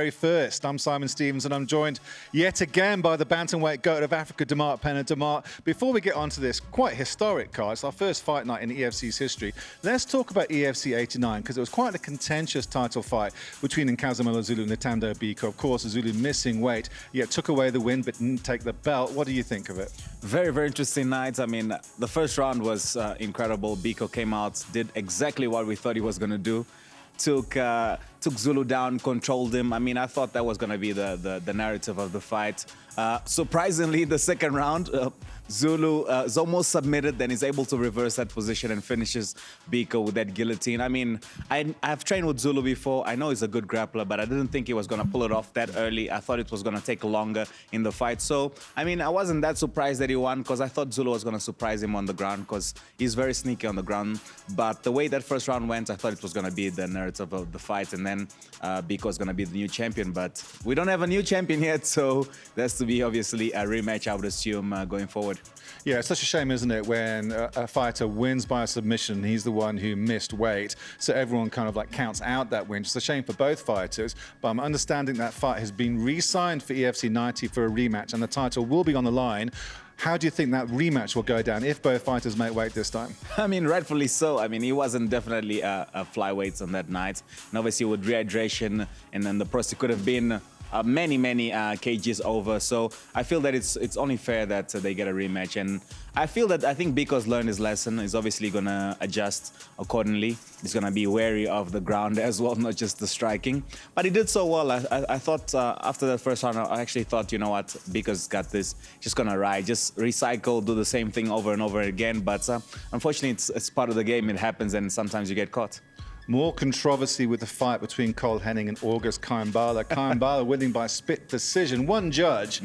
Very first, I'm Simon Stevens and I'm joined yet again by the bantamweight goat of Africa, Demarte, Pena. Demarte, before we get onto this quite historic card, it's our first fight night in EFC's history. Let's talk about EFC 89 because it was quite a contentious title fight between Nkazimana Zulu and Ntando Biko. Of course, Zulu missing weight, yet took away the win but didn't take the belt. What do you think of it? Very, very interesting night. I mean, the first round was incredible. Biko came out, did exactly what we thought he was going to do. Took Zulu down, controlled him. I mean, I thought that was going to be the narrative of the fight. Surprisingly, the second round, Zulu is almost submitted, then he's able to reverse that position and finishes Biko with that guillotine. I mean, I've trained with Zulu before. I know he's a good grappler, but I didn't think he was going to pull it off that early. I thought it was going to take longer in the fight. So, I mean, I wasn't that surprised that he won because I thought Zulu was going to surprise him on the ground because he's very sneaky on the ground. But the way that first round went, I thought it was going to be the narrative of the fight, and then Biko is going to be the new champion. But we don't have a new champion yet, so that's to be obviously a rematch, I would assume, going forward. Yeah, it's such a shame, isn't it, when a fighter wins by a submission, he's the one who missed weight, so everyone kind of like counts out that win. It's a shame for both fighters, but I'm understanding that fight has been re-signed for EFC 90 for a rematch, and the title will be on the line. How do you think that rematch will go down if both fighters make weight this time? I mean, rightfully so. I mean, he wasn't definitely a flyweight on that night. And obviously with rehydration and then the process could have been many kgs over. So I feel that it's only fair that they get a rematch. And I think Biko's learned his lesson. He's obviously going to adjust accordingly. He's going to be wary of the ground as well, not just the striking. But he did so well. I thought after that first round, I actually thought, you know what, Biko's got this. Just going to ride, just recycle, do the same thing over and over again. But unfortunately, it's part of the game. It happens, and sometimes you get caught. More controversy with the fight between Cole Henning and August Kaimbala. Kaimbala winning by split decision. One judge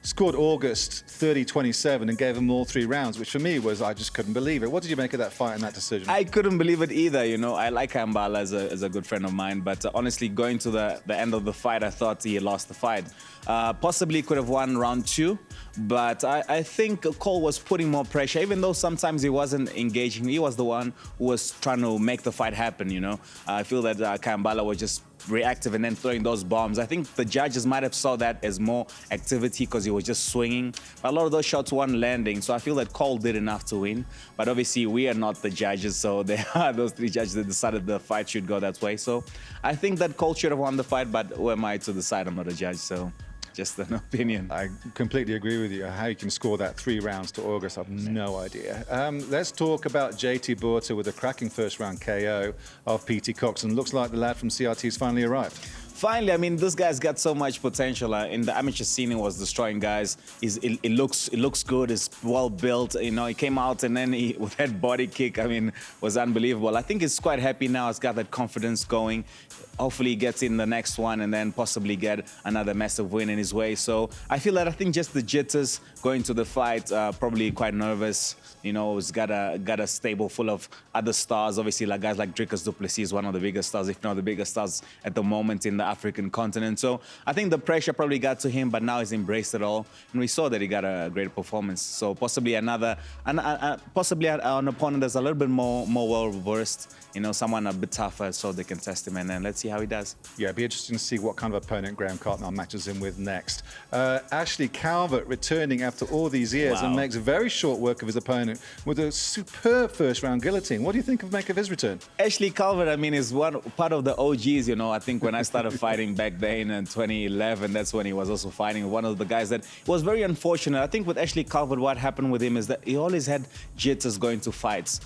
scored August 30-27 and gave him all 3 rounds, which for me was, I just couldn't believe it. What did you make of that fight and that decision? I couldn't believe it either, you know. I like Kaimbala as a good friend of mine, but honestly, going to the end of the fight, I thought he lost the fight. Possibly could have won round 2, but I think Cole was putting more pressure, even though sometimes he wasn't engaging. He was the one who was trying to make the fight happen, you know. I feel that Kaimbala was just reactive and then throwing those bombs. I think the judges might have saw that as more activity because he was just swinging. But a lot of those shots weren't landing, so I feel that Cole did enough to win. But obviously, we are not the judges, so there are those 3 judges that decided the fight should go that way. So I think that Cole should have won the fight, but who am I to decide? I'm not a judge, so just an opinion. I completely agree with you. How you can score that 3 rounds to August, I've no idea. Let's talk about JT Buerta with a cracking first round KO of PT Coxon. Looks like the lad from CRT's finally arrived. Finally, I mean, this guy's got so much potential. In the amateur scene, he was destroying guys. It looks good. It's well built. You know, he came out and then with that body kick, I mean, was unbelievable. I think he's quite happy now. He's got that confidence going. Hopefully, he gets in the next one and then possibly get another massive win in his way. So I think just the jitters going to the fight, probably quite nervous. You know, he's got a stable full of other stars. Obviously, like guys like Dricus du Plessis, one of the biggest stars, if not the biggest stars at the moment in the African continent. So I think the pressure probably got to him, but now he's embraced it all. And we saw that he got a great performance. So possibly an opponent that's a little bit more well-versed, you know, someone a bit tougher so they can test him, and then let's see how he does. Yeah, it'd be interesting to see what kind of opponent Graham Cartmel matches him with next. Ashley Calvert returning after all these years and makes very short work of his opponent with a superb first-round guillotine. What do you think of his return? Ashley Calvert, I mean, is part of the OGs, you know. I think when I started fighting back then in 2011, that's when he was also fighting one of the guys that was very unfortunate. I think with Ashley Calvert, what happened with him is that he always had jitters going to fights.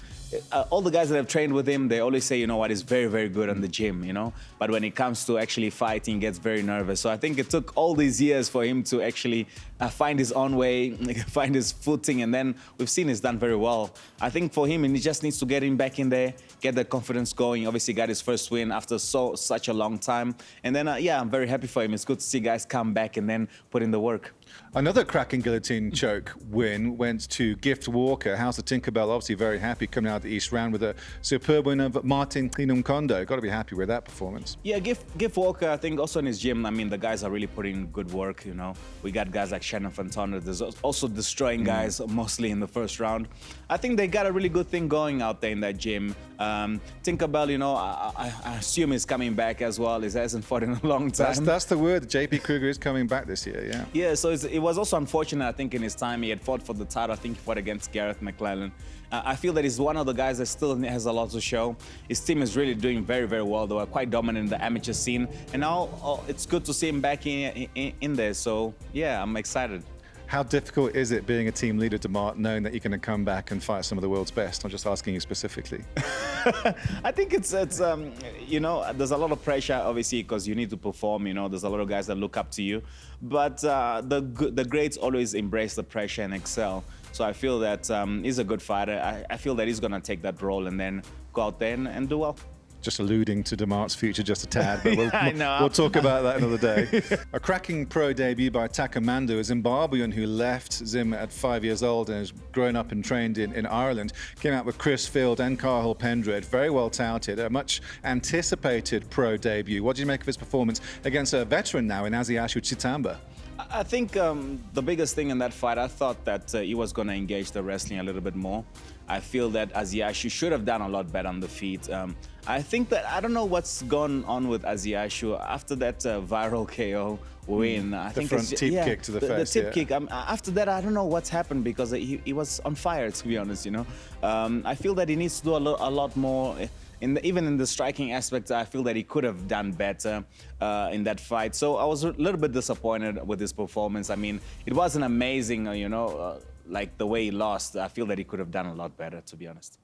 All the guys that have trained with him, they always say, you know what, he's very, very good in the gym, you know. But when it comes to actually fighting, he gets very nervous. So I think it took all these years for him to actually find his own way, find his footing, and then we've seen he's done very well. I think for him, he just needs to get him back in there, get the confidence going. Obviously, got his first win after such a long time. And then, yeah, I'm very happy for him. It's good to see guys come back and then put in the work. Another cracking guillotine choke win went to Gift Walker. House of Tinkerbell obviously very happy coming out of the East round with a superb win of Martin Kondo. Got to be happy with that performance. Yeah, Gift Walker, I think also in his gym, I mean, the guys are really putting good work, you know. We got guys like Shannon Fontana. There's also destroying guys mostly in the first round. I think they got a really good thing going out there in that gym. Tinkerbell, you know, I assume he's coming back as well. He hasn't fought in a long time. That's the word. JP Kruger is coming back this year, yeah. Yeah, so it was also unfortunate, I think, in his time. He had fought for the title. I think he fought against Gareth McClellan. I feel that he's one of the guys that still has a lot to show. His team is really doing very, very well. They were quite dominant in the amateur scene. And now it's good to see him back in there. So, yeah, I'm excited. How difficult is it being a team leader, Demarte, knowing that you're going to come back and fight some of the world's best? I'm just asking you specifically. I think it's you know, there's a lot of pressure, obviously, because you need to perform. You know, there's a lot of guys that look up to you. But the greats always embrace the pressure and excel. So I feel that he's a good fighter. I feel that he's going to take that role and then go out there and do well. Just alluding to Demarte's future just a tad, but Yeah, we'll talk about that another day. A cracking pro debut by Takamando, a Zimbabwean who left Zim at 5 years old and has grown up and trained in Ireland. Came out with Chris Field and Cahill Pendred, very well touted, a much anticipated pro debut. What do you make of his performance against a veteran now in Aziashu Chitamba? I think the biggest thing in that fight, I thought that he was going to engage the wrestling a little bit more. I feel that Aziashu should have done a lot better on the feet. I think that, I don't know what's gone on with Aziashu after that viral KO win. I think front tip kick to the face. The tip kick. After that, I don't know what's happened because he was on fire, to be honest, you know. I feel that he needs to do a lot more. Even in the striking aspect, I feel that he could have done better in that fight. So I was a little bit disappointed with his performance. I mean, it wasn't amazing, you know, like the way he lost. I feel that he could have done a lot better, to be honest.